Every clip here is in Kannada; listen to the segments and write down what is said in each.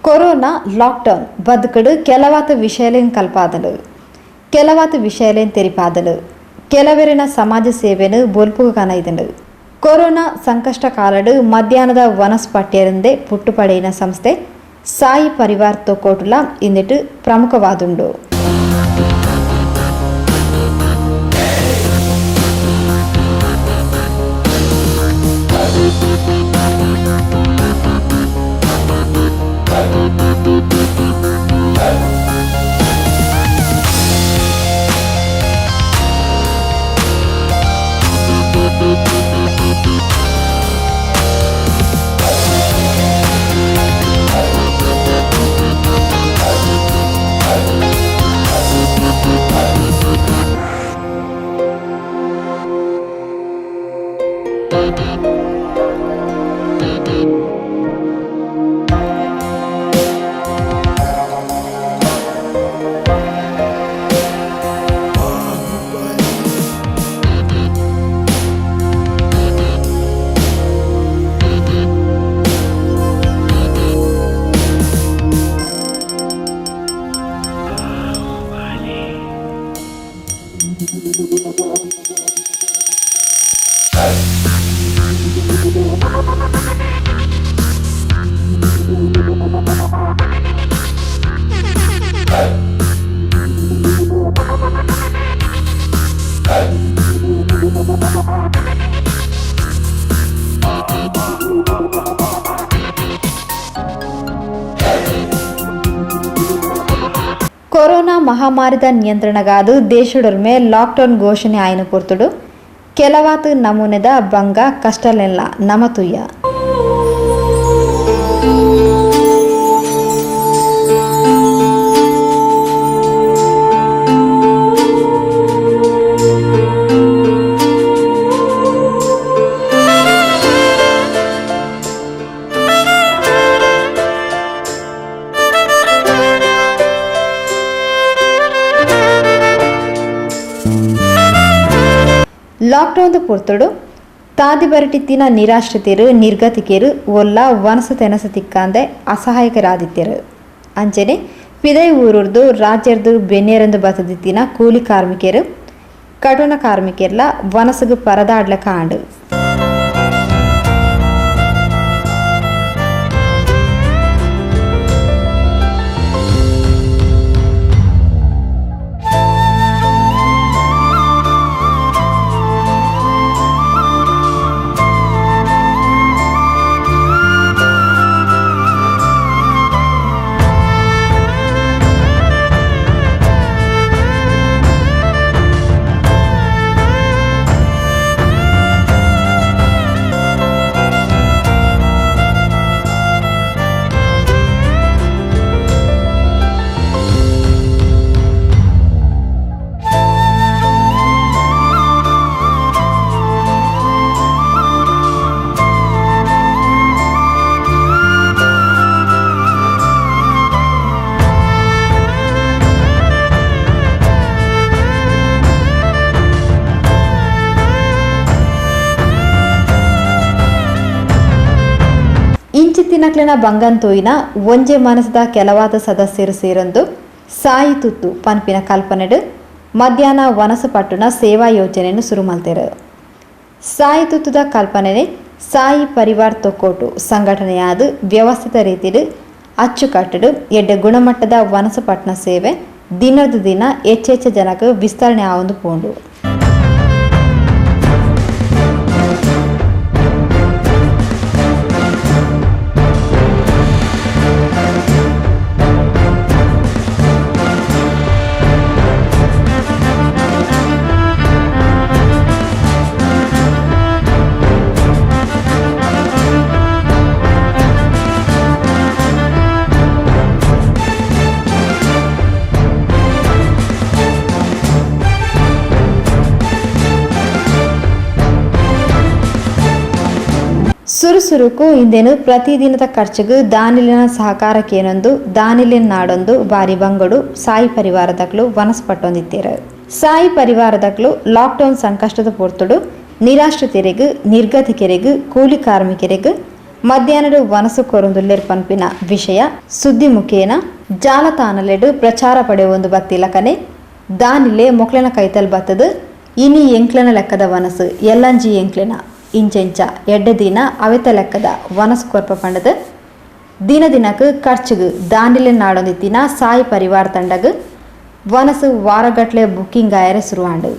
ಕೊರೋನಾ ಲಾಕ್ಡೌನ್ ಬದುಕಡು ಕೆಲವಾತ ವಿಷಯಲೇನ್ ಕಲ್ಪಾದಲು ಕೆಲವಾತ ವಿಷಯಲೇನ್ ತೆರಿಪಾದಲು ಕೆಲವೆರಿನ ಸಮಾಜ ಸೇವೆನು ಬೋಲ್ಪುಗ ಕನೈದನು ಕೊರೋನಾ ಸಂಕಷ್ಟ ಕಾಲಡು ಮಧ್ಯಾಹ್ನದ ವನಸ್ ಪಟ್ಯರಿಂದೆ ಪುಟ್ಟುಪಡೆಯಿನ ಸಂಸ್ಥೆ ಸಾಯಿ ಪರಿವಾರ್ ತೊಕೋಟುಲ ಇಂದಿಟ್ಟು ಪ್ರಮುಖವಾದುಂಡು. ಕೊರೋನಾ ಮಹಾಮಾರಿದ ನಿಯಂತ್ರಣಗಾದು ದೇಶದೊರ್ಮೆ ಲಾಕ್ಡೌನ್ ಘೋಷಣೆ ಆಯ್ನ ಪೊರ್ತುಡು ಕೆಲವಾತು ನಮೂನೆದ ಬಂಗ ಕಷ್ಟಲೆಲ್ಲ ನಮತುಯ್ಯ ಲಾಕ್ಡೌನ್ ಪೊರ್ತುಡು ತಾದಿ ಬರಟಿತ್ತಿನ ನಿರಾಶ್ರಿತರು ನಿರ್ಗತಿಕರು ಒಲ್ಲ ವನಸ ತೆನಸ ತಿಕ್ಕಂದೆ ಅಸಹಾಯಕರಾದಿತ್ಯರು ಅಂಚನೆ ಪಿದೈ ಊರೂರ್ದು ರಾಜ್ಯರ್ದು ಬೆನ್ನೇರಂದು ಬತದಿತ್ತಿನ ಕೂಲಿ ಕಾರ್ಮಿಕರು ಕಟುನ ಕಾರ್ಮಿಕರ್ಲ ವನಸಗು ಪರದಾಡ್ಲ ಕಾಂಡು ಇಂಚಿತ್ತಿನಕ್ಲಿನ ಬಂಗಂತೋಯಿನ ಒಂಜೆ ಮನಸ್ದ ಕೆಲವಾದ ಸದಸ್ಯರು ಸೇರೊಂದು ಸಾಯಿ ತುತ್ತು ಪನ್ಪಿನ ಕಲ್ಪನೆಡು ಮಧ್ಯಾಹ್ನ ವನಸ ಪಟ್ಟುನ ಸೇವಾ ಯೋಜನೆಯನ್ನು ಶುರು ಮಲ್ತೆರು. ಸಾಯಿ ತುತ್ತುದ ಕಲ್ಪನೆ ಸಾಯಿ ಪರಿವಾರ್ ತೊಕ್ಕೋಟು ಸಂಘಟನೆಯಾದ ವ್ಯವಸ್ಥಿತ ರೀತಿಡು ಅಚ್ಚುಕಟ್ಟುಡು ಎಡ್ಡೆ ಗುಣಮಟ್ಟದ ವನಸ ಪಟ್ಟಣ ಸೇವೆ ದಿನದ ದಿನ ಹೆಚ್ಚೆಚ್ಚ ಜನಕ್ಕೆ ವಿಸ್ತರಣೆ ಆವೊಂದು ಪೋಂಡು. ಸುರುಸುರುಕು ಇಂದೇನು ಪ್ರತಿದಿನದ ಖರ್ಚಿಗೂ ದಾನಿಲಿನ ಸಹಕಾರಕ್ಕೇನೊಂದು ದಾನಿಲಿನ ನಾಡೊಂದು ಬಾರಿ ಬಂಗಡು ಸಾಯಿ ಪರಿವಾರದಕ್ಲು ವನಸ್ಪಟ್ಟೊಂದಿತ್ತೇರು. ಸಾಯಿ ಪರಿವಾರದಕ್ಲು ಲಾಕ್ಡೌನ್ ಸಂಕಷ್ಟದ ಪೊರ್ತುಡು ನಿರಾಶ್ರಿತರಿಗೂ ನಿರ್ಗತಿಕರಿಗೂ ಕೂಲಿ ಕಾರ್ಮಿಕರಿಗೂ ಮಧ್ಯಾಹ್ನಡು ವನಸು ಕೊರೊಂದುಲ್ಲೆರ್ ಪನ್ಪಿನ ವಿಷಯ ಸುದ್ದಿ ಮುಖೇನ ಜಾಲತಾಣಲೆಡು ಪ್ರಚಾರ ಪಡೆಯೊಂದು ಬತ್ತಿಲಕನೆ ದಾನಿಲೆ ಮೊಕ್ಲೆನ ಕೈತಲ್ ಬತ್ತದು ಇನಿ ಎಂಕ್ಲೆನ ಲೆಕ್ಕದ ವನಸು ಎಲ್ಲಂಜಿ ಎಂಕ್ಲೆನ ಇಂಚೆಂಚ ಎಡ್ಡೆ ದಿನ ಅವೆತ ಲೆಕ್ಕದ ವನಸು ಕೊರ್ಪ ಪಂಡದು ದಿನ ದಿನಕ್ಕೆ ಖರ್ಚುಗು ದಾಂಡಿಲೆ ನಾಡೊಂದಿತ್ತಿನ ಸಾಯಿ ಪರಿವಾರ ತಂಡಗು ವನಸು ವಾರಗಟ್ಲೆ ಬುಕ್ಕಿಂಗ್ ಆಯರೆ ಶುರುವಾಂಡು.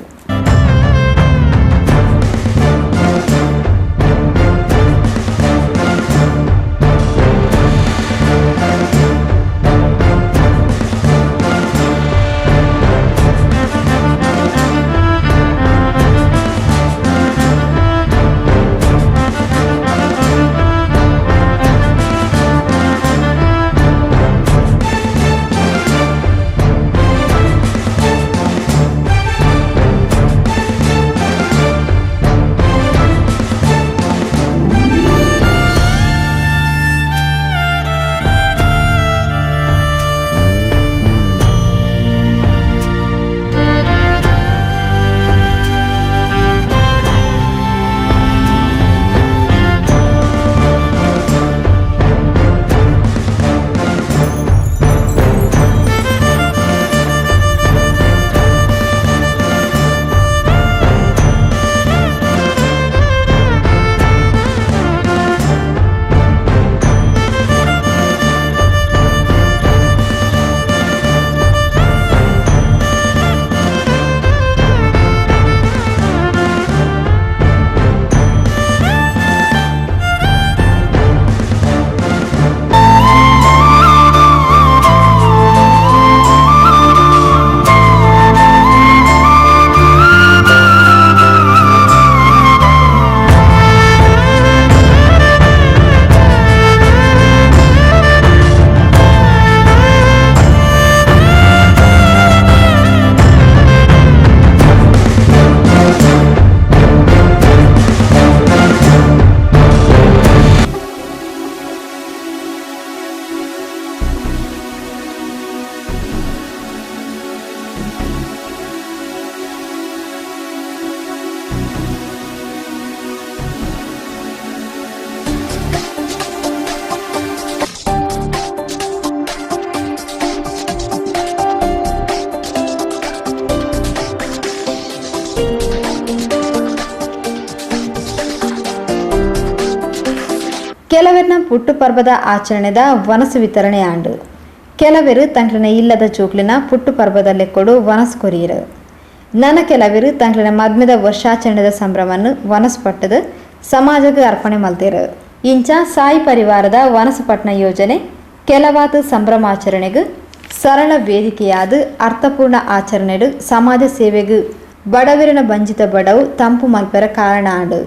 ಕೆಲವೆರ್ನ ಪುಟ್ಟು ಪರ್ವದ ಆಚರಣೆದ ವನಸು ವಿತರಣೆ ಆಂಡು ಕೆಲವೆರು ತಂಕ್ಲಿನ ಇಲ್ಲದ ಚೂಕ್ಲಿನ ಪುಟ್ಟು ಪರ್ವದಲ್ಲೇ ಕೊಡು ವನಸು ಕೊರಿಯರು ನನ್ನ ಕೆಲವೆರು ತಂಕ್ಲಿನ ಮದ್ಮೆದ ವರ್ಷಾಚರಣೆದ ಸಂಭ್ರಮನ್ನು ವನಸು ಪಟ್ಟದು ಸಮಾಜಕ್ಕೆ ಅರ್ಪಣೆ ಮಲ್ತೇರು ಇಂಚ ಸಾಯಿ ಪರಿವಾರದ ವನಸು ಪಟ್ನ ಯೋಜನೆ ಕೆಲವಾತು ಸಂಭ್ರಮಾಚರಣೆಗೂ ಸರಳ ವೇದಿಕೆಯಾದ ಅರ್ಥಪೂರ್ಣ ಆಚರಣೆಡು ಸಮಾಜ ಸೇವೆಗೂ ಬಡವರಿನ ಬಂಜಿತ ಬಡವು ತಂಪು ಮಲ್ಪರ ಕಾರಣ ಆಂಡು.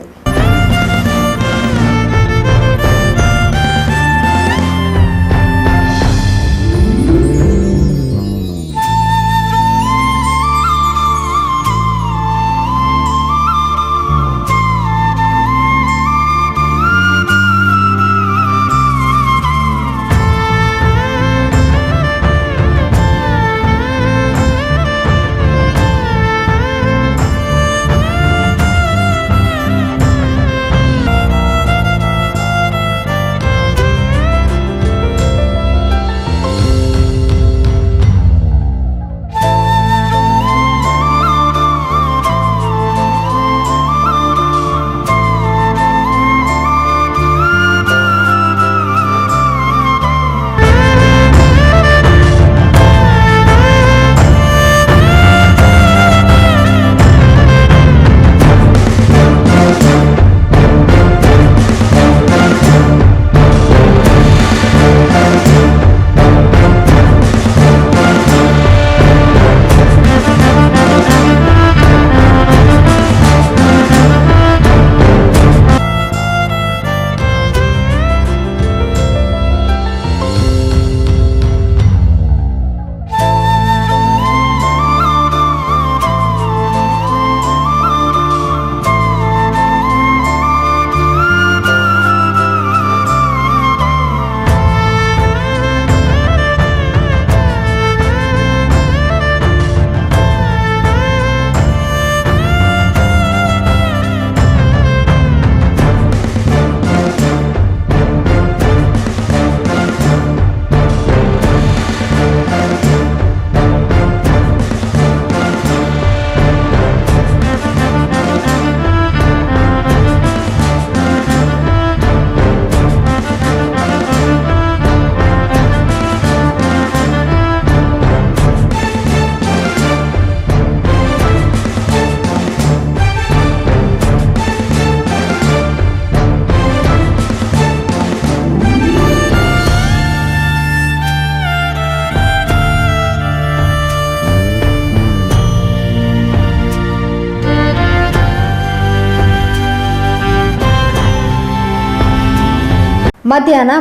ಮಧ್ಯಾಹ್ನ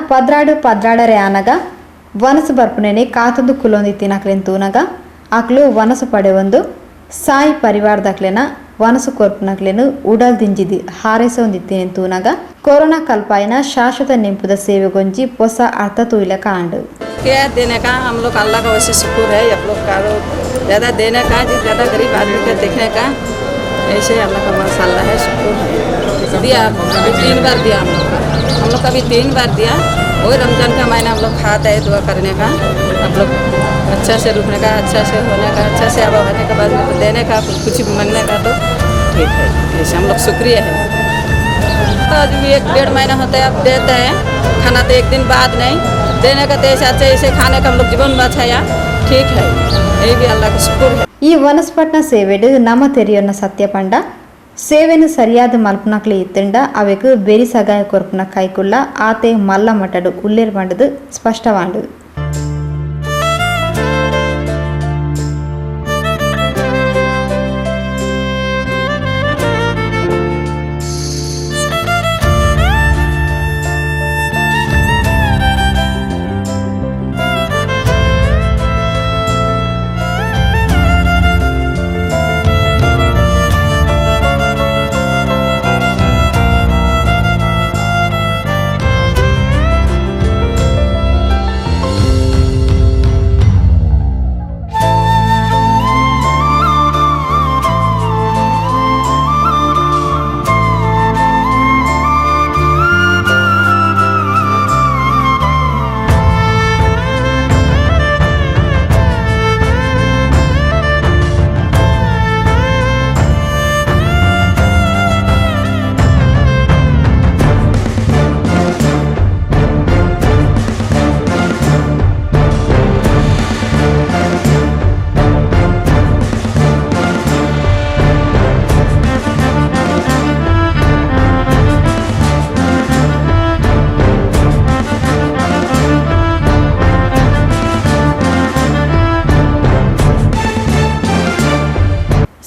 ಪದ್ರಾಡರೆ ಆನಗ ವನಸು ಬರ್ಪುನೇನೆ ಕಾತೊಂದು ಕುಲೊಂದಿ ತಿನ್ನಕ್ಲೆನ್ ತೂನಗ ಅಕ್ಲು ವನಸು ಪಡೆವೊಂದು ಸಾಯಿ ಪರಿವಾರದಕ್ಲೆನ ವನಸು ಕೊರ್ಪುನಕ್ಲೆನು ಉಡಲ್ ದಿಂಜಿದಿ ಹಾರೈಸೊಂದಿತ್ತೇನೆ ತೂನಗ ಕೊರೋನಾ ಕಲ್ಪಾಯನ ಶಾಶ್ವತ ನೆಂಪುದ ಸೇವೆಗೊಂಜಿ ಹೊಸ ಅರ್ಥ ತೂಯಿಲ ಕಾಂಡು क्या देने का हम लोग अल्लाह का वैसे शुक्र है आप लोग का ज़्यादा देने का जिस ज़्यादा गरीब आदमी के देखने का ऐसे अल्लाह का माशाल्लाह है शुक्र है दिया अभी 3 बार दिया हम लोग का भी 3 बार दिया वही रमज़ान का महीना हम लोग खाता है दुआ करने का आप लोग अच्छा से रुकने का अच्छा से होने का अच्छा से अब होने के बाद में देने का कुछ भी मांगने का तो ठीक है ऐसे हम लोग शुक्रिया है तो आज भी 1-1.5 महीना होता है अब देते हैं खाना तो एक दिन बाद नहीं देने का तो ऐसे खाने का हम लोग जीवन बचाया ठीक है यही भी अल्लाह का शुक्र है ಈ ವನಸ್ಪಟ್ನ ಸೇವೆಡು ನಮ್ಮ ತೆರೆಯನ್ನ ಸತ್ಯ ಪಂಡ ಸೇವೆನು ಸರಿಯಾದ ಮಲ್ಪನಕ್ಲೆ ಇತ್ತಂಡ ಅವೆಕು ಬೇರಿ ಸಗಾಯ ಕೊರ್ಪನ ಕೈಕುಳ್ಳ ಆತೆ ಮಲ್ಲ ಮಟಡು ಉಲ್ಲೇರ್ ಬಂಡದು ಸ್ಪಷ್ಟವಾಂಡು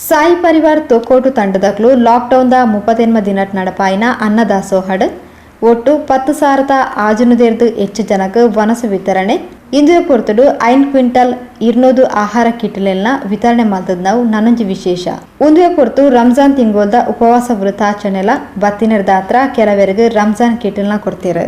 ಸಾಯಿ ಪರಿವಾರ ತೊಕ್ಕೋಟು ತಂಡದಕ್ಲು ಲಾಕ್ಡೌನ್ದ 38 ದಿನಟ್ ನಡಪಾಯಿನ ಅನ್ನದಾಸೋಹಡ್ ಒಟ್ಟು 10,000 ಆಜುನುದೇರ್ದು ಹೆಚ್ಚು ಜನಕ್ಕೆ ವನಸು ವಿತರಣೆ ಇಂದು ಪೊರ್ತುಡು 5 ಕ್ವಿಂಟಲ್ 200 ಆಹಾರ ಕಿಟ್ಲೆಲ್ನ ವಿತರಣೆ ಮಾಡ್ತದ ನಾವು ನನಂಜಿ ವಿಶೇಷ ಒಂದುವೆ ಪೊರ್ತು ರಂಜಾನ್ ತಿಂಗೋಲ್ದ ಉಪವಾಸ ವೃತಾಚರಣೆಲ ಬತ್ತಿನರ್ದಾತ್ರ ಕೆಲವರಿಗೆ ರಂಜಾನ್ ಕಿಟ್ಲ್ನ ಕೊಡ್ತೀರ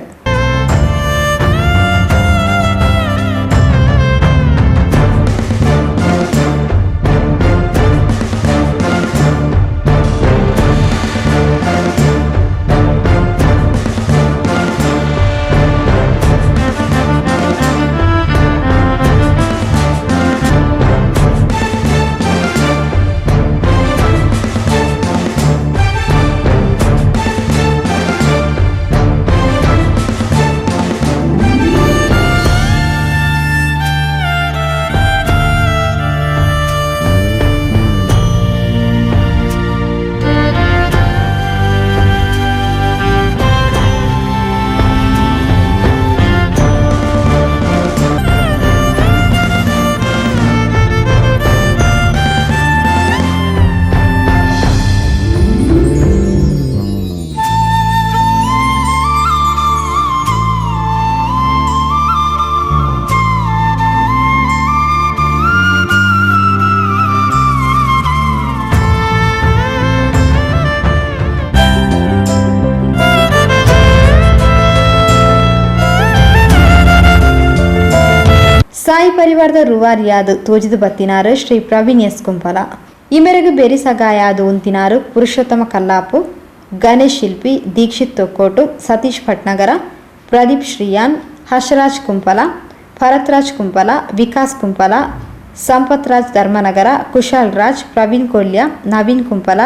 ಸಾಯಿ ಪರಿವಾರದ ರೂವಾರಿಯಾದ ತೋಜಿದು ಬತ್ತಿನಾರು ಶ್ರೀ ಪ್ರವೀಣ್ ಎಸ್ ಕುಂಪಲ ಈ ಮೇರೆಗೆ ಬೇರಿ ಸಗಾಯಾದು ಉಂತಿನಾರು ಪುರುಷೋತ್ತಮ ಕಲ್ಲಾಪು ಗಣೇಶ್ ಶಿಲ್ಪಿ ದೀಕ್ಷಿತ್ ತೊಕ್ಕೋಟು ಸತೀಶ್ ಭಟ್ನಗರ ಪ್ರದೀಪ್ ಶ್ರೀಯಾನ್ ಹರ್ಷರಾಜ್ ಕುಂಪಲ ಭರತ್ರಾಜ್ ಕುಂಪಲ ವಿಕಾಸ್ ಕುಂಪಲ ಸಂಪತ್ ರಾಜ್ ಧರ್ಮನಗರ ಕುಶಾಲ್ ರಾಜ್ ಪ್ರವೀಣ್ ಕೊಲ್ಯ ನವೀನ್ ಕುಂಪಲ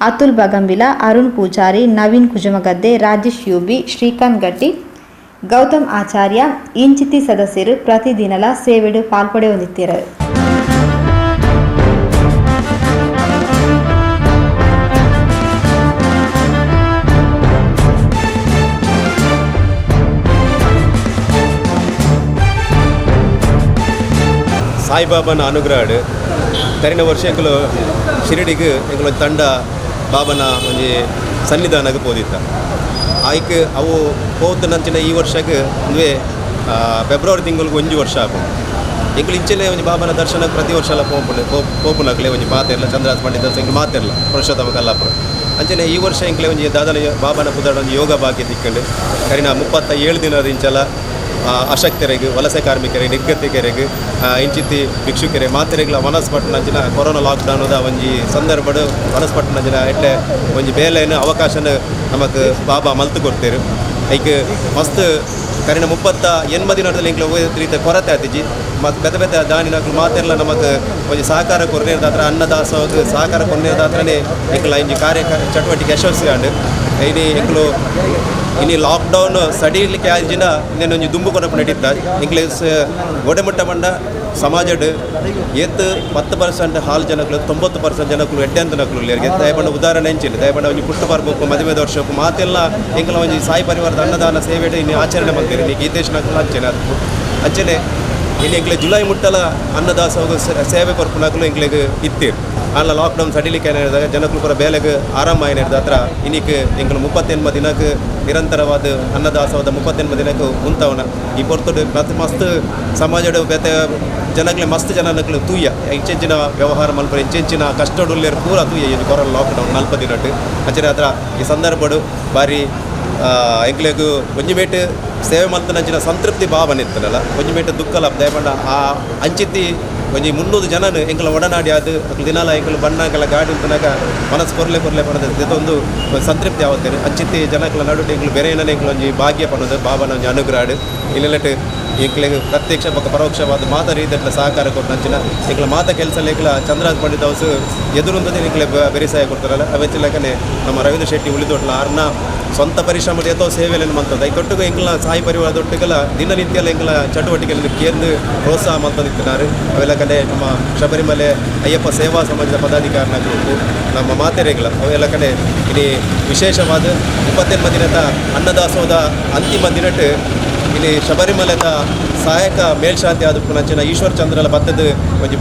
ಅತುಲ್ ಬಗಂಬಿಲ ಅರುಣ್ ಪೂಜಾರಿ ನವೀನ್ ಕುಜುಮಗದ್ದೆ ರಾಜೇಶ್ ಯುಬಿ ಶ್ರೀಕಾಂತ್ ಗಟ್ಟಿ ಗೌತಮ್ ಆಚಾರ್ಯ ಇಂಚಿತಿ ಸದಸ್ಯರು ಪ್ರತಿದಿನಲ ಸೇವೆಡು ಪಾಲ್ಪಡೆ ಹೊಂದಿತ್ತಾರೆ ಸಾಯಿಬಾಬಾನ ಅನುಗ್ರಹ ಕರಿನ ವರ್ಷ ಎಂಕಲು ಶಿರಡಿಗೆ ಎಂಕಲ ತಂಡ ಬಾಬನ ಒಂಜಿ ಸನ್ನಿಧಾನಕ್ಕೆ ಪೋದಿತ್ತ ಆಯ್ಕೆ ಅವು ಹೋದ ನಂಚಿನ ಈ ವರ್ಷಕ್ಕೆ ಅಂದರೆ ಫೆಬ್ರವರಿ ತಿಂಗಳಿಗೆ 1 ವರ್ಷ ಆಗೋದು ಎಂಕ್ಲು ಇಂಚೆಲೆ ಒಂಜಿ ಬಾಬನ ದರ್ಶನಕ್ಕೆ ಪ್ರತಿ ವರ್ಷ ಎಲ್ಲ ಪೋಪುನಕ್ಲೆ ಒಂಜಿ ಮಾತೆರ್ಲ ಚಂದ್ರಾಸ್ ಪಂಡಿತ ಎಂಕ್ಲು ಮಾತೆರ್ಲ ಪುರುಷೋತ್ತಮ ಕಲ್ಲಾಪುರ ಅಂಚನೆ ಈ ವರ್ಷ ಎಂಕ್ಲೆ ಒಂಜಿ ದಾದನ ಬಾಬನ ಪುದಾಡ ಒಂಜಿ ಯೋಗ ಭಾಗ್ಯ ತಿಕ್ಕೊಂಡು ಕರಿನ 37 ದಿನದ ಇಂಚಲ ಅಶಕ್ತರಿಗೆ ವಲಸೆ ಕಾರ್ಮಿಕರಿಗೆ ನಿರ್ಗತಿಕರಿಗೆ ಇಂಚಿತ್ತಿ ಭಿಕ್ಷುಕರೆ ಮಾತೆರೆಗ್ಲ ಮನಸ್ಪಟ್ಟು ನಂಚಿನ ಕೊರೋನಾ ಲಾಕ್ಡೌನ್ದ ಒಂಜಿ ಸಂದರ್ಭಡ್ ಮನಸ್ಪಟ್ಟು ನಂಚಿನ ಎಡ್ಡೆ ಒಂಜಿ ಬೇಲೆಯನ್ನು ಅವಕಾಶನ ನಮಗೆ ಬಾಬಾ ಮಲ್ತು ಕೊಡ್ತೇರು ಐಕ್ ಮಸ್ತ್ ಕರಿನ 38 ದಿನದಲ್ಲಿ ಎಂಕ್ಲು ರೀತಿಯ ಕೊರತೆ ಆತಿಜಿ ಮತ್ತು ಬೆತ್ತ ದಾನಿನಕ್ಲು ಮಾತೆಲ್ಲ ನಮಗೆ ಒಂಜಿ ಸಹಕಾರ ಕೊರ್ನೇದಾತ್ರ ಅನ್ನದಾಸೋಗ ಸಹಕಾರ ಕೊರ್ನೇದಾತ್ರನೇ ಎಂಕ್ಲ ಇಂಜಿ ಕಾರ್ಯ ಚಟುವಟಿಕೆ ಯಶಸ್ವಿಯಾಂಡು ಇನಿ ಎಂಕ್ಲು ಇನಿ ಲಾಕ್ಡೌನ್ ಸಡಿಲಿಕ್ಕೆ ಆಜಿನ ಇನ್ನೇನು ಒಂಜಿ ದುಂಬು ಕೊನಪು ನಡೀತಾ ಎಂಕ್ಲೆ ಗೋಡೆಮುಟ್ಟ ಮಂಡ ಸಮಾಜಡ್ ಏತ್ 10% ಹಾಲ್ ಜನಗಳು 90% ಜನಗಳು ಎಡ್ಡೆಂತ ನಕಲು ಇಲ್ಲಿಗೆ ದಯಪಂಡ ಉದಾಹರಣೆ ಹೆಂಚಿಲ್ಲ ದಯಪಂಡ ಒಂಜಿ ಪುಟ್ಟು ಬರ್ಬೇಕು ಮದುವೆ ವರ್ಷಕ್ಕೂ ಮಾತೆಲ್ಲ ಎಂಕಲ ಒಂಜಿ ಸಾಯಿ ಪರಿವಾರದ ಅನ್ನದಾನ ಸೇವೆ ಇನ್ನು ಆಚರಣೆ ಮಾಡ್ತೀರಿ ನೀವು ಗೀತೇಶ್ ನಕಲು ಅಂಚೆನೆ ಅದು ಅಂಚೆನೆ ಇನ್ನು ಎಂಕ್ಲೆ ಜುಲೈ ಮುಟ್ಟಲ ಅನ್ನದಾಸೋಗ ಸೇವೆ ಕೊರ್ಪುನಕಲು ಎಂಕ್ಲೆಗೆ ಇತ್ತೀರಿ ಅಲ್ಲ ಲಾಕ್ಡೌನ್ ಸಡಿಲಿಕ್ಕೆ ಏನಿದಾಗ ಜನಗಳು ಪೂರ ಬೇಲೆಗೆ ಆರಾಮ ಏನಿರ್ದ ಹತ್ರ ಇನ್ನಿಕ್ಕೆ ಎಂಕಲು 38 ದಿನಕ್ಕೆ ನಿರಂತರವಾದ ಅನ್ನದಾಸವಾದ 38 ದಿನಕ್ಕೆ ಉಂತವನ ಈ ಪೊರ್ತುಡು ಮತ್ತು ಮಸ್ತ್ ಸಮಾಜದ ಬೇತೆ ಜನಗಳೇ ಮಸ್ತ್ ಜನಗಳು ತೂಯ ಇಂಚೆಂಚಿನ ವ್ಯವಹಾರ ಮಲ್ಪರ ಇಂಚೆಂಚಿನ ಕಷ್ಟಡುಲ್ಲೇರು ಪೂರ ತೂಯ ಇದು ಕೊರೋನಾ ಲಾಕ್ಡೌನ್ 40 ದಿನಟ್ಟು ಅಂಚನೆ ಹತ್ರ ಈ ಸಂದರ್ಭಡು ಬಾರಿ ಎಂಕ್ಲೆಗು ಒಂಜಿ ಮೇಟ್ ಸೇವೆ ಮಲ್ತನಂಚಿನ ಸಂತೃಪ್ತಿ ಭಾವನೆ ಇತ್ತನಲ್ಲ ಒಂಜಿ ಮೇಟ್ ದುಃಖಲ ದಯಪಂಡ ಆ ಅಂಚಿತ್ತಿ ಒಂಜಿ 300 ಜನನು ಎಂಕಲ ಒಡನಾಡಿ ಅದು ದಿನಾಲ ಎಂಕಲು ಬಣ್ಣಗಳ ಗಾಡಿ ಉಂತನಾಗ ಮನಸ್ಸು ಕೊರ್ಲೆ ಪಡೆದ ಇದೊಂದು ಸಂತೃಪ್ತಿ ಆಗುತ್ತೇನೆ ಅಂಚಿತ್ತಿ ಜನಗಳ ನಡುವೆ ಎಂಕ್ಲು ಬೇರೆ ಏನೇ ಎಂಕ್ಲು ಒಂಜಿ ಭಾಗ್ಯ ಪಡೋದು ಬಾಬನ ಒಂಜಿ ಅನುಗ್ರಹ ಇಲ್ಲೆಲ್ಲಟ್ಟು ಎಂಕ್ಲೆಗೆ ಪ್ರತ್ಯಕ್ಷ ಪಕ್ಕ ಪರೋಕ್ಷವಾದ ಮಾತ ರೀತಿಯ ಸಹಕಾರ ಕೊಟ್ಟು ಅಂಚಿನ ಎಂಕ್ಲ ಮಾತ ಕೆಲಸ ಲೇಖಲ ಚಂದ್ರಾಜ್ ಪಂಡಿತ್ ಅವಸು ಎದುರುಂದದೇ ಎಂಕ್ಲೆ ಬೆರಿಸಾಯ ಕೊಡ್ತಾರಲ್ಲ ಅವೆಚ್ಚಲಕ್ಕನೆ ನಮ್ಮ ರವೀಂದ್ರ ಶೆಟ್ಟಿ ಉಳಿದೊಟ್ಲ ಅರ್ನ ಸ್ವಂತ ಪರಿಶ್ರಮದ ಎತ್ತೋ ಸೇವೆಯನ್ನು ಮಂತದ ಈ ತೊಟ್ಟುಗ ಎಂಕ್ಲ ಸಾಯಿ ಪರಿವಾರದೊಟ್ಟಿಗೆಲ್ಲ ದಿನನಿತ್ಯಲ್ಲ ಎಂಕ್ಲ ಚಟುವಟಿಕೆಗಳನ್ನು ಕೇಂದ್ರ ಪ್ರೋತ್ಸಾಹ ಮಂತದಿತ್ತಿದ್ದಾರೆ ಅವೆಲ್ಲ ಕಡೆ ನಮ್ಮ ಶಬರಿಮಲೆ ಅಯ್ಯಪ್ಪ ಸೇವಾ ಸಮಾಜದ ಪದಾಧಿಕಾರಿನ ಗ್ರೂಪು ನಮ್ಮ ಮಾತೆರೆಗಳ ಅವೆಲ್ಲ ಕಡೆ ಇಲ್ಲಿ ವಿಶೇಷವಾದ 28 ದಿನದ ಅನ್ನದಾಸೋದ ಅಂತಿಮ ದಿನಟ್ಟು ಇಲ್ಲಿ ಶಬರಿಮಲೆದ ಸಹಾಯಕ ಮೇಲ್ಶಾಂತಿ ಆದ ಪುನಂಚಿನ ಈಶ್ವರ್ ಚಂದ್ರಲ ಬತ್ತದ ಒಂಜಿ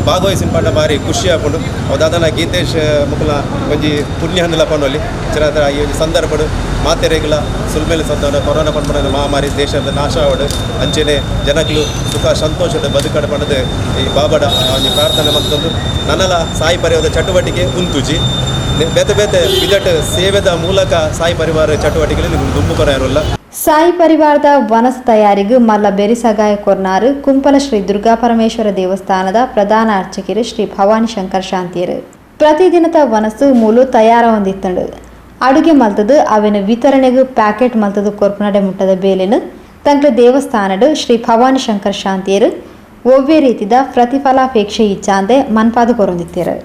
ಭಾಗವಹಿಸಿನ ಪಂಡ ಬಾರಿ ಖುಷಿ ಹಾಕೊಂಡು ಅದಾದನ ಗೀತೇಶ್ ಮುಕುಲ ಒಂಜಿ ಪುಣ್ಯ ಹಂದಲ ಪಂಡಲ್ಲಿ ಚಿರ ಈ ಒಂದು ಸಂದರ್ಭಡು ಮಾತೆರೆಗಳ ಸುಲ್ಮೇಲೆ ಸಂದವನ ಕೊರೋನಾ ಪಂಪನ ಮಹಾಮಾರಿ ದೇಶದ ನಾಶ ಆವಡು ಅಂಚೆನೆ ಜನಗಳು ಸುಖ ಸಂತೋಷದ ಬದುಕಡ ಪಣದ ಈ ಬಾಬಡ ಒಂದು ಪ್ರಾರ್ಥನೆ ಮತ್ತೊಂದು ನನ್ನಲ ಸಾಯಿ ಪರಿವಾರದ ಚಟುವಟಿಕೆ ಉಂತುಜಿ ಬೇತೆ ಬೇತೆ ಬಿದಟ್ ಸೇವೆದ ಮೂಲಕ ಸಾಯಿ ಪರಿವಾರ ಚಟುವಟಿಕೆಯಲ್ಲಿ ದುಂಬುಕೊರ ಇರೋಲ್ಲ ಸಾಯಿ ಪರಿವಾರದ ವನಸ ತಯಾರಿಗೂ ಮಲ್ಲ ಬೆರಿಸಗಾಯ ಕೊರ್ನಾರು ಕುಂಪಲ ಶ್ರೀ ದುರ್ಗಾ ಪರಮೇಶ್ವರ ದೇವಸ್ಥಾನದ ಪ್ರಧಾನ ಅರ್ಚಕರು ಶ್ರೀ ಭವಾನಿ ಶಂಕರ್ ಶಾಂತಿಯರು ಪ್ರತಿದಿನದ ವನಸು ಮೂಲು ತಯಾರ ಹೊಂದಿತ್ತಂಡು ಅಡುಗೆ ಮಲ್ತದು ಅವಿನ ವಿತರಣೆಗೂ ಪ್ಯಾಕೆಟ್ ಮಲ್ತದು ಕೊರ್ಪನಡೆ ಮುಟ್ಟದ ಬೇಲೆನು ತಂಗ್ಲ ದೇವಸ್ಥಾನಡು ಶ್ರೀ ಭವಾನಿ ಶಂಕರ್ ಶಾಂತಿಯರು ಒವ್ವೇ ರೀತಿದ ಪ್ರತಿಫಲಾಪೇಕ್ಷೆ ಇಚ್ಛಾಂದೆ ಮನ್ಪಾದ ಕೊರೊಂದಿತ್ತೇರು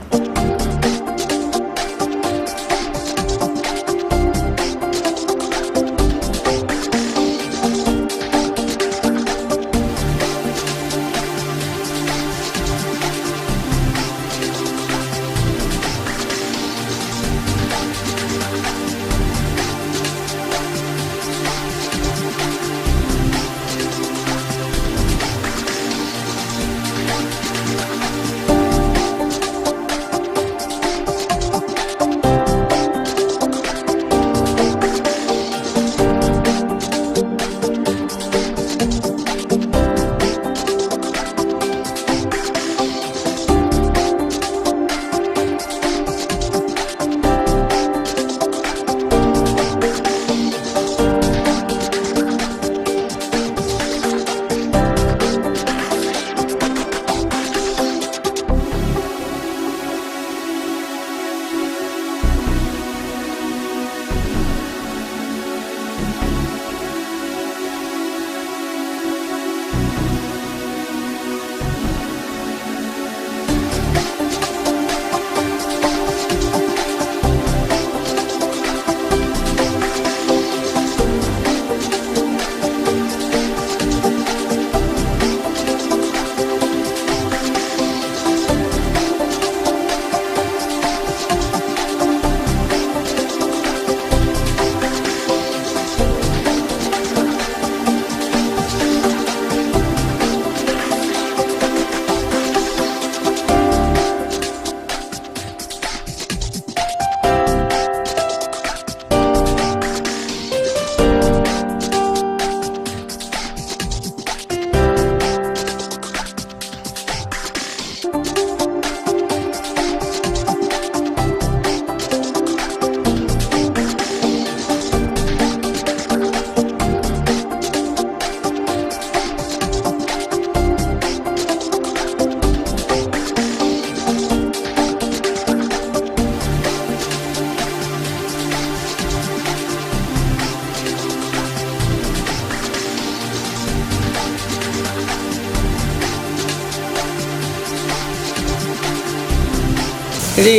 ಇಡೀ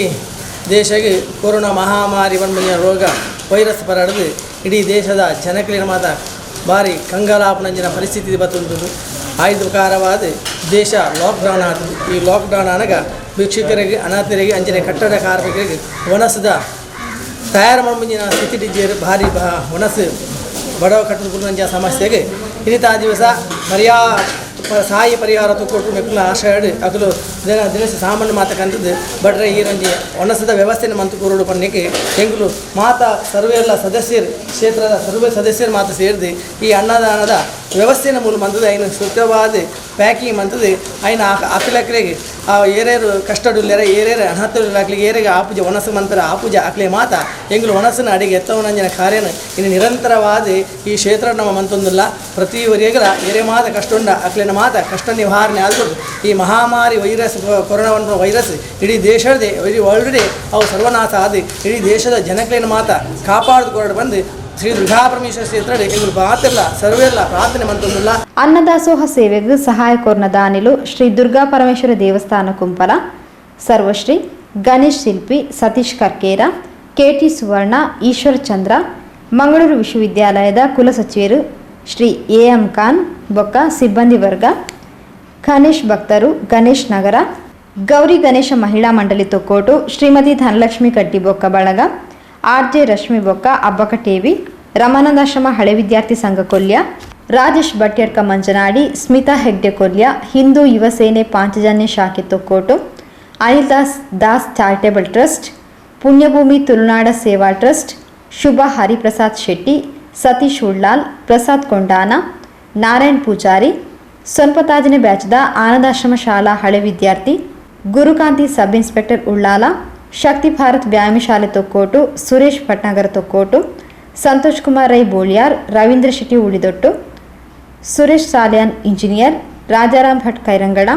ದೇಶಕ್ಕೆ ಕೊರೋನಾ ಮಹಾಮಾರಿ ಬಂದ ರೋಗ ವೈರಸ್ ಪರಡದು ಇಡೀ ದೇಶದ ಜನಕ್ಲಿನ ಮಾತ ಭಾರಿ ಕಂಗಾಲಾಪನಂಜಿನ ಪರಿಸ್ಥಿತಿ ಬರ್ತುಂಟು. ಆಯ್ದು ಪ್ರಕಾರವಾದ ದೇಶ ಲಾಕ್ಡೌನ್ ಆದದು. ಈ ಲಾಕ್ಡೌನ್ ಆನಾಗ ಭಿಕ್ಷುಕರಿಗೆ ಅನಾಥರಿಗೆ ಅಂಜನೆ ಕಟ್ಟಡ ಕಾರ್ಮಿಕರಿಗೆ ಒಣಸದ ತಯಾರು ಮುಂಜಿನ ಸ್ಥಿತಿ ಡಿಜೇರು ಭಾರಿ ಒಣಸು ಬಡವ ಕಟ್ಟುಕೊಂಡ ಸಮಸ್ಯೆಗೆ ಇನ್ನಿತ ದಿವಸ ಸಾಯಿ ಪರಿಹಾರ ತಗೊಟ್ಟು ಮೆಕ್ಕಲ ಆಶಾಡು ಅಗಲು ದಿನಸಿ ಸಾಮಾನ್ಯ ಮಾತಕ್ಕಂಥದ್ದು ಬಡ್ರೆ ಈರಂಜಿ ಒಣಸದ ವ್ಯವಸ್ಥೆನ ಮಂತು ಕೊರಡು ಪನ್ನಕ್ಕೆ ಹೆಂಗಲು ಮಾತಾ ಸರ್ವೆಲ್ಲ ಸದಸ್ಯರು ಕ್ಷೇತ್ರದ ಸರ್ವೆ ಸದಸ್ಯರು ಮಾತು ಸೇರಿದು ಈ ಅನ್ನದಾನದ ವ್ಯವಸ್ಥೆನ ಮೂಲ ಮಂತದ ಐನು ಶುದ್ಧವಾದ ಪ್ಯಾಕಿಂಗ್ ಮಂತದ್ದು ಐನ ಅಕ್ಲೆಗೆ ಆ ಏರೇರು ಕಷ್ಟಡುಲ್ಲೆರ ಏರೇರು ಅನಾಥರಾಗ್ಲಿ ಏರೆಗೆ ಆಪೂಜೆ ಒಣಸು ಮಂತ್ರ ಆಪೂಜೆ ಆಕ್ಲೆ ಮಾತ ಹೆಂಗಲು ಒಣಸನ ಅಡಿಗೆ ಎತ್ತವನಂಜನ ಕಾರ್ಯನ ಇನ್ನು ನಿರಂತರವಾದ ಈ ಕ್ಷೇತ್ರ ನಮ್ಮ ಮಂತೊಂದಿಲ್ಲ ಪ್ರತಿ ವರೆಗರ ಏರೆ ಮಾತ ಕಷ್ಟುಂಡ ಅಕ್ಲೆನ ಮಾತ ಕಷ್ಟ ನಿವಾರಣೆ ಆದ್ಬಿಟ್ಟು ಈ ಮಹಾಮಾರಿ ವೈರಸ್ ಕೊರೋನಾ ವೈರಸ್ ಇಡೀ ದೇಶದೇ ಇಡೀ ವರ್ಲ್ಡ್ದೇ ಅವು ಸರ್ವನಾಶ ಆದಿ ಇಡೀ ದೇಶದ ಜನಕ್ಲೇನ ಮಾತ ಕಾಪಾಡಿಕೊಂಡು ಬಂದು ಶ್ರೀ ದುರ್ಗಾಪರಮೇಶ್ವರ ಕ್ಷೇತ್ರ ಎಗಳು ಮಾತೆಲ್ಲ ಸರ್ವೆಲ್ಲ ಪ್ರಾರ್ಥನೆ ಮಂತೊಂದಿಲ್ಲ. ಅನ್ನದಾಸೋಹ ಸೇವೆಗೆ ಸಹಾಯ ಕೋರ್ನ ದಾನಿಲು ಶ್ರೀ ದುರ್ಗಾ ಪರಮೇಶ್ವರ ದೇವಸ್ಥಾನ ಕುಂಪಲ ಸರ್ವಶ್ರೀ ಗಣೇಶ್ ಶಿಲ್ಪಿ ಸತೀಶ್ ಕರ್ಕೇರ, ಕೆಟಿ ಸುವರ್ಣ, ಈಶ್ವರ್ ಚಂದ್ರ, ಮಂಗಳೂರು ವಿಶ್ವವಿದ್ಯಾಲಯದ ಕುಲಸಚಿವರು ಶ್ರೀ ಎಂ ಖಾನ್ ಬೊಕ್ಕ ಸಿಬ್ಬಂದಿ ವರ್ಗ, ಗಣೇಶ್ ಭಕ್ತರು, ಗಣೇಶ್ ನಗರ, ಗೌರಿ ಗಣೇಶ ಮಹಿಳಾ ಮಂಡಳಿ ತೊಕ್ಕೋಟು, ಶ್ರೀಮತಿ ಧನಲಕ್ಷ್ಮಿ ಕಟ್ಟಿ ಬೊಕ್ಕ ಬಳಗ, ಆರ್.ಜೆ. ರಶ್ಮಿ ಬೊಕ್ಕ ಅಬ್ಬಕ ಟಿವಿ, ರಮಾನಂದಾಶ್ರಮ ಹಳೆ ವಿದ್ಯಾರ್ಥಿ ಸಂಘ ಕೊಲ್ಯ, ರಾಜೇಶ್ ಭಟ್ಯರ್ಕ ಮಂಜನಾಡಿ, ಸ್ಮಿತಾ ಹೆಗ್ಡೆ ಕೊಲ್ಯ, ಹಿಂದೂ ಯುವ ಸೇನೆ ಪಾಂಚಜನ್ಯ ಶಾಖೆ ತೊಕ್ಕೋಟು, ಅನಿಲ್ ದಾಸ್ ಚಾರಿಟೇಬಲ್ ಟ್ರಸ್ಟ್, ಪುಣ್ಯಭೂಮಿ ತುಳುನಾಡ ಸೇವಾ ಟ್ರಸ್ಟ್, ಶುಭ ಹರಿಪ್ರಸಾದ್ ಶೆಟ್ಟಿ, ಸತೀಶ್ ಉಳ್ಳಾಲ್, ಪ್ರಸಾದ್ ಕೊಂಡಾನ, ನಾರಾಯಣ್ ಪೂಜಾರಿ, ಸೊನ್ಪತಾಜನೆ ಬ್ಯಾಚ್ದ ಆನಂದಾಶ್ರಮ ಶಾಲಾ ಹಳೆ ವಿದ್ಯಾರ್ಥಿ, ಗುರುಕಾಂತಿ ಸಬ್ ಇನ್ಸ್ಪೆಕ್ಟರ್ ಉಳ್ಳಾಲ, ಶಕ್ತಿ ಭಾರತ್ ವ್ಯಾಯಾಮ ಶಾಲೆ ತೊಕ್ಕೋಟು, ಸುರೇಶ್ ಭಟ್ನಗರ ತೊಕ್ಕೋಟು, ಸಂತೋಷ್ ಕುಮಾರ್ ರೈ ಬೋಳಿಯಾರ್, ರವೀಂದ್ರ ಶೆಟ್ಟಿ ಉಳಿದೊಟ್ಟು, ಸುರೇಶ್ ಸಾಲಿಯಾನ್ ಇಂಜಿನಿಯರ್, ರಾಜಾರಾಮ್ ಭಟ್ ಕೈರಂಗಡ,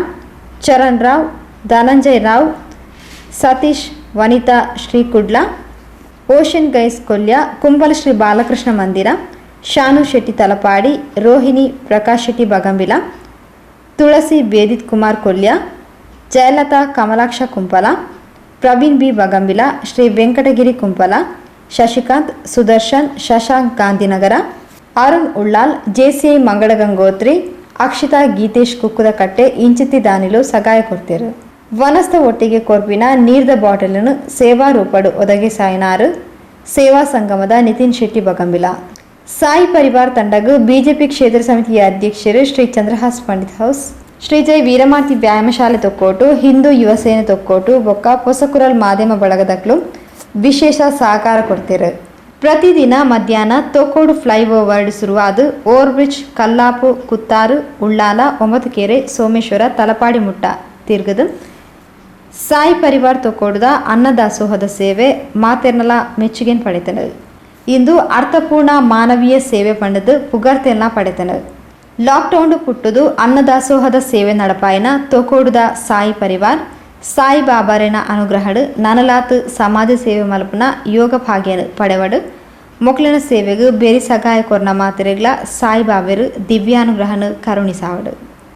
ಚರಣ್ ರಾವ್, ಧನಂಜಯ್ ರಾವ್, ಸತೀಶ್, ವನಿತಾ ಶ್ರೀಕುಡ್ಲ, ಓಷನ್ ಗೈಸ್ ಕೊಲ್ಯ, ಕುಂಬಲ ಶ್ರೀ ಬಾಲಕೃಷ್ಣ ಮಂದಿರ, ಶಾನು ಶೆಟ್ಟಿ ತಲಪಾಡಿ, ರೋಹಿಣಿ ಪ್ರಕಾಶ್ ಶೆಟ್ಟಿ ಬಗಂಬಿಲ, ತುಳಸಿ ಬೇದಿತ್ ಕುಮಾರ್ ಕೊಲ್ಯ, ಜಯಲತಾ ಕಮಲಾಕ್ಷ ಕುಂಪಲ, ಪ್ರವೀಣ್ ಬಿ ಬಗಂಬಿಲ, ಶ್ರೀ ವೆಂಕಟಗಿರಿ ಕುಂಪಲ, ಶಶಿಕಾಂತ್, ಸುದರ್ಶನ್, ಶಶಾಂಕ್ ಗಾಂಧಿನಗರ, ಅರುಣ್ ಉಳ್ಳಾಲ್, ಜೆಸಿಐ ಮಂಗಳ ಗಂಗೋತ್ರಿ, ಅಕ್ಷಿತಾ ಗೀತೇಶ್ ಕುಕ್ಕುದಕಟ್ಟೆ ಇಂಚಿತ್ತಿ ದಾನಿಲು ಸಗಾಯ ಕೊಡ್ತೀರು. ವನಸ್ಥ ಒಟ್ಟಿಗೆ ಕೊರ್ಪಿನ ನೀರ್ದ ಬಾಟಲನ್ನು ಸೇವಾ ರೂಪಡು ಒದಗಿ ಸಾಯಿನಾರು ಸೇವಾ ಸಂಗಮದ ನಿತಿನ್ ಶೆಟ್ಟಿ ಬಗಂಬಿಲ. ಸಾಯಿ ಪರಿವಾರ್ ತಂಡಗೂ ಬಿಜೆಪಿ ಕ್ಷೇತ್ರ ಸಮಿತಿಯ ಅಧ್ಯಕ್ಷರು ಶ್ರೀ ಚಂದ್ರಹಾಸ್ ಪಂಡಿತ್ ಹೌಸ್, ಶ್ರೀ ಜೈ ವೀರಮಾತಿ ವ್ಯಾಯಾಮ ಶಾಲೆ ತೊಕ್ಕೋಟು, ಹಿಂದೂ ಯುವ ಸೇನೆ ತೊಕ್ಕೋಟು ಬೊಕ್ಕ ಪೊಸಕುರಲ್ ಮಾಧ್ಯಮ ಬಳಗದಕ್ಲು ವಿಶೇಷ ಸಹಕಾರ ಕೊಡ್ತೀರು. ಪ್ರತಿದಿನ ಮಧ್ಯಾಹ್ನ ತೊಕ್ಕೋಡು ಫ್ಲೈಓವರ್ ಶುರುವಾದ ಓವರ್ ಬ್ರಿಡ್ಜ್ ಕಲ್ಲಾಪು ಕುತ್ತಾರು ಉಳ್ಳಾಲ 9 ಕೆರೆ ಸೋಮೇಶ್ವರ ತಲಪಾಡಿ ಮುಟ್ಟ ತಿರುಗದು ಸಾಯಿ ಪರಿವಾರ್ ತೊಕ್ಕೋಡುದ ಅನ್ನದಾಸೋಹದ ಸೇವೆ ಮಾತೆರ್ನಲ ಮೆಚ್ಚುಗೆನ್ ಪಡೆತನು. ಇಂದು ಅರ್ಥಪೂರ್ಣ ಮಾನವೀಯ ಸೇವೆ ಪಂಡದು ಪುಗರ್ತೆಲ್ಲ ಪಡೆತನು. ಲಾಕ್ಡೌನ್ ಪುಟ್ಟುದು ಅನ್ನದಾಸೋಹದ ಸೇವೆ ನಡಪಾಯಿನ ತೊಕ್ಕೋಡುದ ಸಾಯಿ ಪರಿವಾರ್ ಸಾಯಿ ಬಾಬಾರಿನ ಅನುಗ್ರಹಡು ನನಲಾತು ಸಮಾಜ ಸೇವೆ ಮಲ್ಪನ ಯೋಗ ಭಾಗ್ಯನು ಪಡೆವಡು ಮೊಕ್ಲಿನ ಸೇವೆಗೂ ಬೇರೆ ಸಗಾಯ ಕೊರ್ನ ಮಾತಿರೆಗ್ಲ ಸಾಯಿ ಬಾಬೆರು ದಿವ್ಯಾನುಗ್ರಹನು ಕರುಣಿಸಾವಡು.